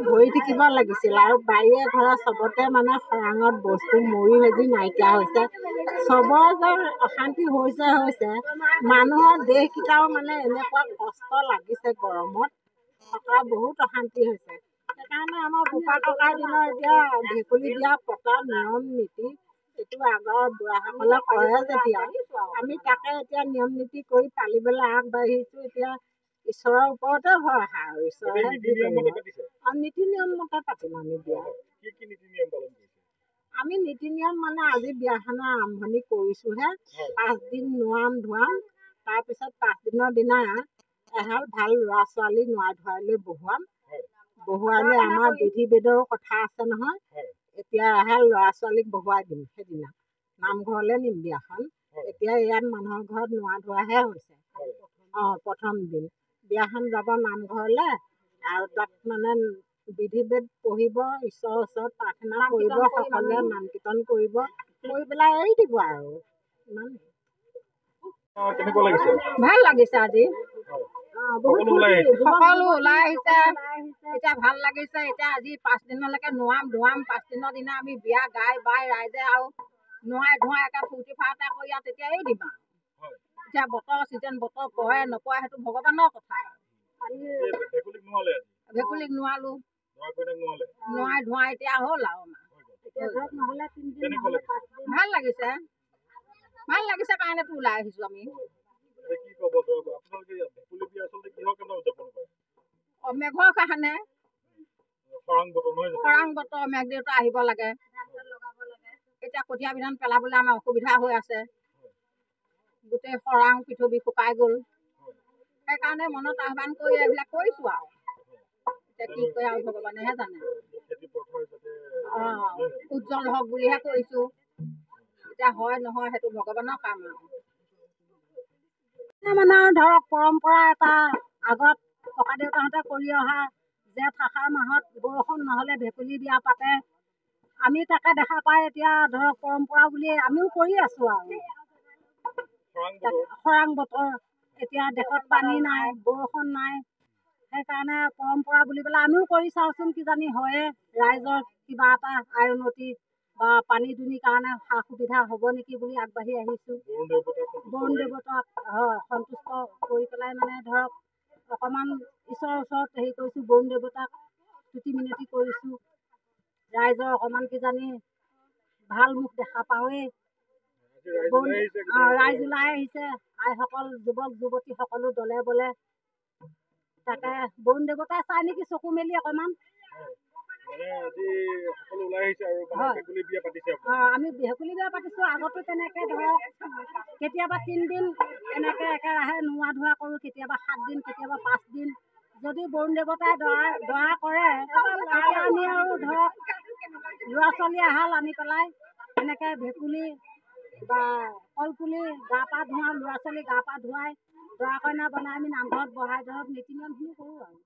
ভৰি থাকিব লাগিছিল আৰু বাৰীয়ে ঘৰে চবতে মানে খৰাঙত বস্তু মৰি ভাজি নাইকিয়া হৈছে। চবৰ যে অশান্তি হৈছে মানুহৰ দেহকেইটাও মানে এনেকুৱা কষ্ট লাগিছে, গৰমত থকা বহুত অশান্তি হৈছে। সেইকাৰণে আমাৰ বোপা ককাৰ দিনৰ এতিয়া ভেকুলী বিয়া পতা নিয়ম নীতি এইটো আগৰ বুঢ়াসকলে কৰে যেতিয়া আমি তাকে এতিয়া নিয়ম নীতি কৰি পালিবলৈ আগবাঢ়িছোঁ। এতিয়া ঈশ্বৰৰ ওপৰতে ভৰসা আৰু ঈশ্বৰে নীতি নিয়ম মতে পাতিম আমি বিয়া। আমি নীতি নিয়ম মানে আজি বিয়াখনৰ আৰম্ভণি কৰিছোঁহে। 5 দিন নোৱাম ধোৱাম, তাৰপিছত 5 দিনৰ দিনা এহাল ভাল ল'ৰা ছোৱালী নোৱাই ধুৱাই লৈ বহুৱাই লৈ আমাৰ বিধি বেদৰো কথা আছে নহয়। এতিয়া এহাল ল'ৰা ছোৱালীক বহুৱাই দিম। সেইদিনা নামঘৰলৈ নিম বিয়াখন। এতিয়া ইয়াত মানুহৰ ঘৰত নোৱা ধোৱাহে হৈছে। প্ৰথম দিন বিয়াখন যাব নামঘৰলৈ আৰু তাত মানে বিধি বেদ পঢ়িব, ঈশ্বৰৰ ওচৰত প্ৰাৰ্থনা কৰিব, সকলোৱে নাম কীৰ্তন কৰিব, কৰি পেলাই এৰি দিব আৰু ইমান ভাল লাগিছে। আজি সকলো ওলাই আহিছে, এতিয়া ভাল লাগিছে। এতিয়া আজি 5 দিনলৈকে নোৱাম ধোৱাম, 5 দিনৰ দিনা আমি বিয়া গাই বাই ৰাইজে আৰু নোৱাই ধোৱাই একে ফূৰ্তি ফাৰ্তা কৰি আৰু তেতিয়া এৰি দিম আৰু। এতিয়া বতৰ চিজন বতৰ পৰে নপৰে সেইটো ভগৱানৰ কথা। ভেকুলীক নোৱালো, নোৱাই ধোৱাই এতিয়া হ'ল আৰু ভাল লাগিছে। ভাল লাগিছে কাৰণেতো ওলাই আহিছো আমি। মেঘৰ কাৰণে খৰাং বতৰ, মেঘ দেউতা আহিব লাগে। এতিয়া কঠীয়া বিধান পেলাবলৈ আমাৰ অসুবিধা হৈ আছে। গোটেই খৰাং পৃথিৱী শুকাই গ'ল। সেইকাৰণে মনত আহ্বান কৰি এইবিলাক কৰিছোঁ আৰু এতিয়া কি কৰে আৰু ভগৱানেহে জানে। উজ্জ্বল হওক বুলিহে কৰিছোঁ। এতিয়া হয় নহয় সেইটো ভগৱানৰ কাম আৰু মানে ধৰক পৰম্পৰা এটা আগত ককা দেউতাহঁতে কৰি অহা জেঠ আহাৰ মাহত বৰষুণ নহ'লে ভেকুলী বিয়া পাতে। আমি তাকে দেখা পাই এতিয়া ধৰক পৰম্পৰা বুলি আমিও কৰি আছোঁ আৰু খৰাং বতৰ এতিয়া দেশত পানী নাই, বৰষুণ নাই, সেইকাৰণে পৰম্পৰা বুলি পেলাই আমিও কৰি চাওঁচোন, কিজানি হয়ে ৰাইজৰ কিবা এটা আই উন্নতি বা পানী দুনিৰ কাৰণে সা সুবিধা হ'ব নেকি বুলি আগবাঢ়ি আহিছোঁ। বৰুণ দেৱতাক হয় সন্তুষ্ট কৰি পেলাই মানে ধৰক অকণমান ঈশ্বৰৰ ওচৰত হেৰি কৰিছোঁ, বৰুণ দেৱতাক তুতি মিনতি কৰিছোঁ, ৰাইজৰ অকণমান কিজানি ভাল মুখ দেখা পাওঁৱেই। ৰাইজ ওলাই আহিছে, আইসকল যুৱক যুৱতী সকলো দলে বলে, তাকে বৰুণ দেৱতাই চাই নেকি চকু মেলি অকণমান। আমি ভেকুলী বিয়া পাতিছোঁ। আগতো তেনেকৈ ধৰক কেতিয়াবা 3 দিন এনেকৈ একেৰাহে নোৱা ধোৱা কৰোঁ, কেতিয়াবা 7 দিন, কেতিয়াবা 5 দিন। যদি বৰুণ দেৱতাই দয়া কৰে তেতিয়া আমি আৰু ধৰক ল'ৰা ছোৱালী এহাল আনি পেলাই এনেকৈ ভেকুলী বা কলপুলি গা পা ধুৱাওঁ, ল'ৰা ছোৱালী গা পা ধুৱাই দৰা কইনা বনাই আমি নামঘৰত বহাই ধৰক নীতি নিয়মখিনি কৰোঁ আৰু।